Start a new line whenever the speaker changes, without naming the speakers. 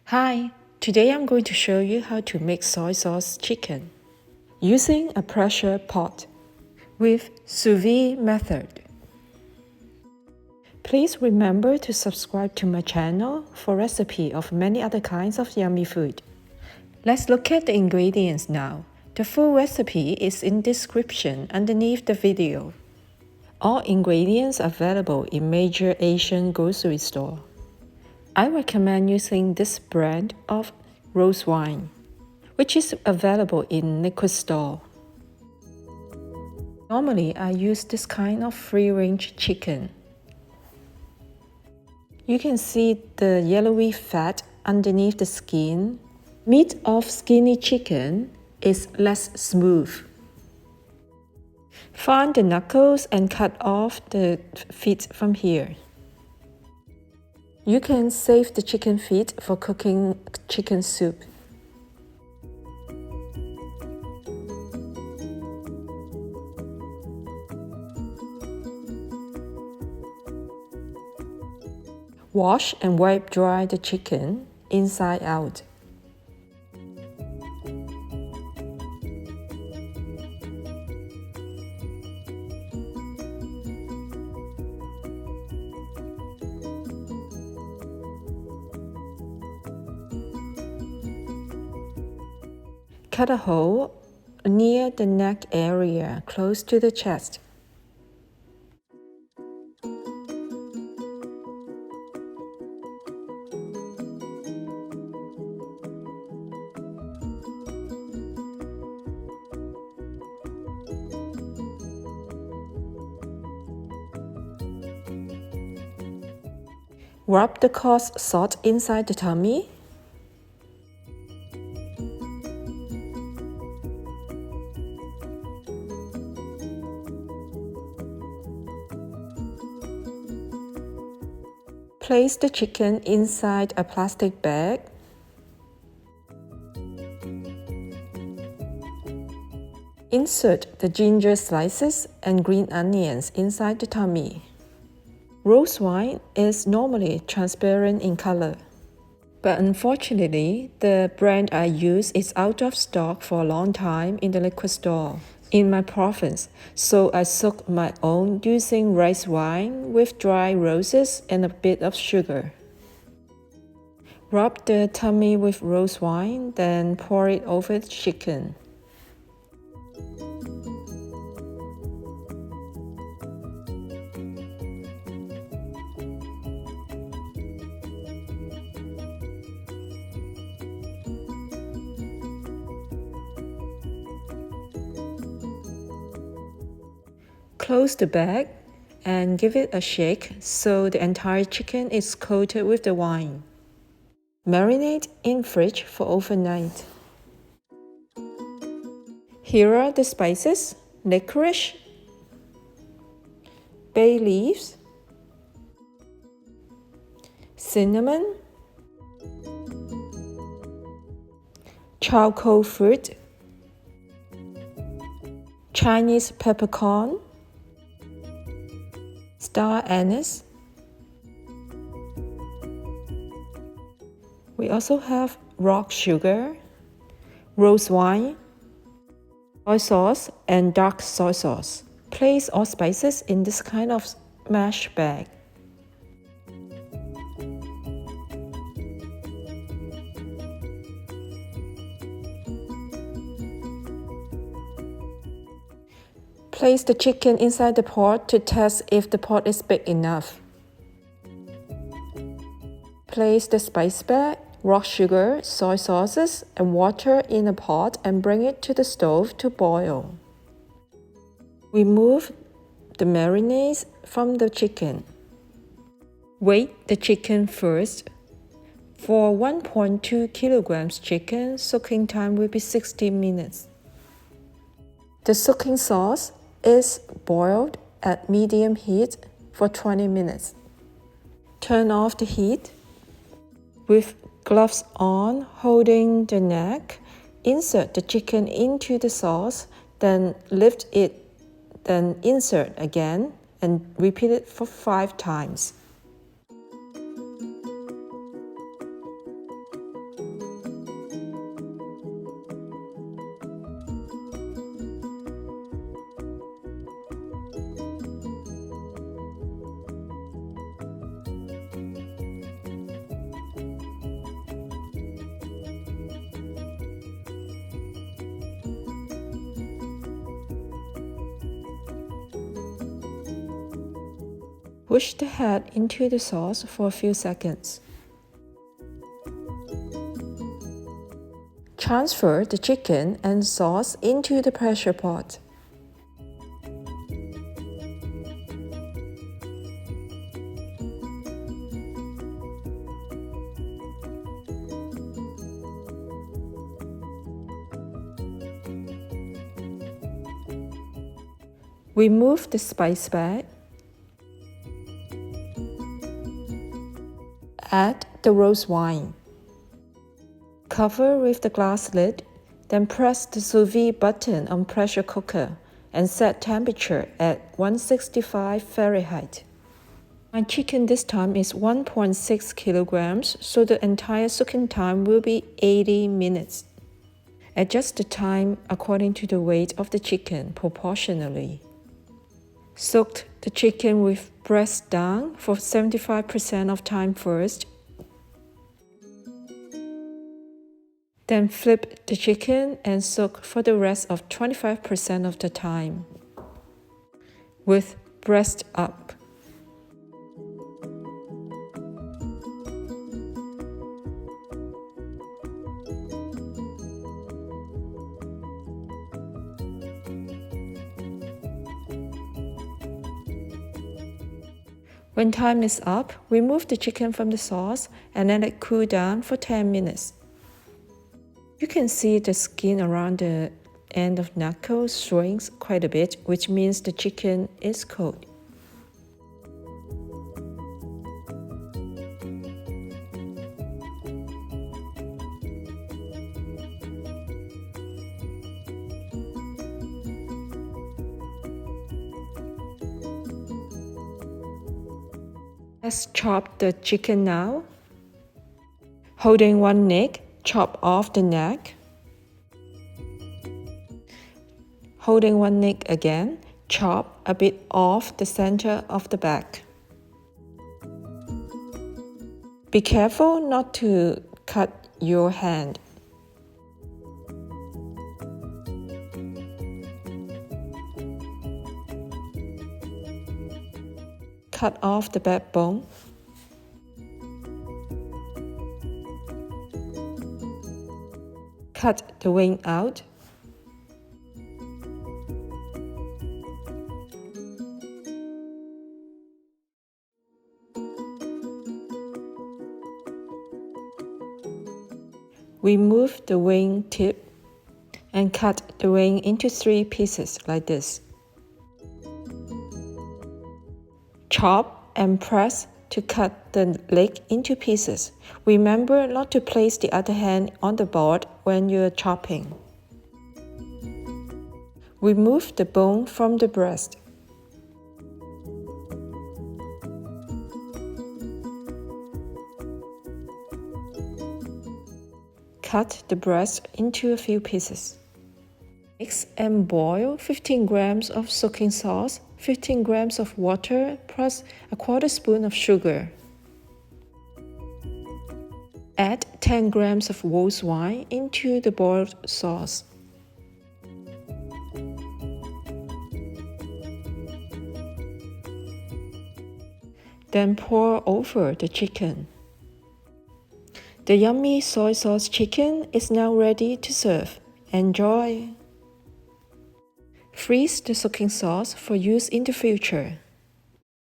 Hi, today I'm going to show you how to make soy sauce chicken using a pressure pot with sous-vide method. Please remember to subscribe to my channel for recipe of many other kinds of yummy food. Let's look at the ingredients now. The full recipe is in description underneath the video. All ingredients are available in major Asian grocery store. I recommend using this brand of rose wine, which is available in liquor store. Normally, I use this kind of free-range chicken. You can see the yellowy fat underneath the skin. Meat of skinny chicken is less smooth. Find the knuckles and cut off the feet from here. You can save the chicken feet for cooking chicken soup. Wash and wipe dry the chicken inside out. Cut a hole near the neck area, close to the chest. Rub the coarse salt inside the tummy. Place the chicken inside a plastic bag. Insert the ginger slices and green onions inside the tummy. Rose wine is normally transparent in color, but unfortunately, the brand I use is out of stock for a long time in the liquor store in my province, so I soaked my own using rice wine with dry roses and a bit of sugar. Rub the tummy with rose wine, then pour it over the chicken. Close the bag and give it a shake so the entire chicken is coated with the wine. Marinate in fridge for overnight. Here are the spices: licorice, bay leaves, cinnamon, Tsaoko fruit, Chinese peppercorn, star anise. We also have rock sugar, rose wine, soy sauce, and dark soy sauce. Place all spices in this kind of mash bag. Place the chicken inside the pot to test if the pot is big enough. Place the spice bag, rock sugar, soy sauces, and water in a pot and bring it to the stove to boil. Remove the marinades from the chicken. Weigh the chicken first. For 1.2 kilograms chicken, soaking time will be 60 minutes. The soaking sauce is boiled at medium heat for 20 minutes. Turn off the heat. With gloves on, holding the neck, insert the chicken into the sauce, then lift it, then insert again, and repeat it for 5 times. Push the head into the sauce for a few seconds. Transfer the chicken and sauce into the pressure pot. Remove the spice bag. Add the rose wine. Cover with the glass lid, then press the sous-vide button on pressure cooker and set temperature at 165 Fahrenheit. My chicken this time is 1.6 kilograms, so the entire cooking time will be 80 minutes. Adjust the time according to the weight of the chicken proportionally. Soak the chicken with breast down for 75% of time first. Then flip the chicken and soak for the rest of 25% of the time. With breast up. When time is up, remove the chicken from the sauce and let it cool down for 10 minutes. You can see the skin around the end of knuckles shrinks quite a bit, which means the chicken is cold. Let's chop the chicken now. Holding one neck, chop off the neck. Holding one neck again, chop a bit off the center of the back. Be careful not to cut your hand. Cut off the backbone. Cut the wing out. Remove the wing tip and cut the wing into 3 pieces like this. Chop and press to cut the leg into pieces. Remember not to place the other hand on the board when you're chopping. Remove the bone from the breast. Cut the breast into a few pieces. Mix and boil 15 grams of soaking sauce, 15 grams of water, plus a quarter spoon of sugar. Add 10 grams of rose wine into the boiled sauce. Then pour over the chicken. The yummy soy sauce chicken is now ready to serve. Enjoy! Freeze the soaking sauce for use in the future.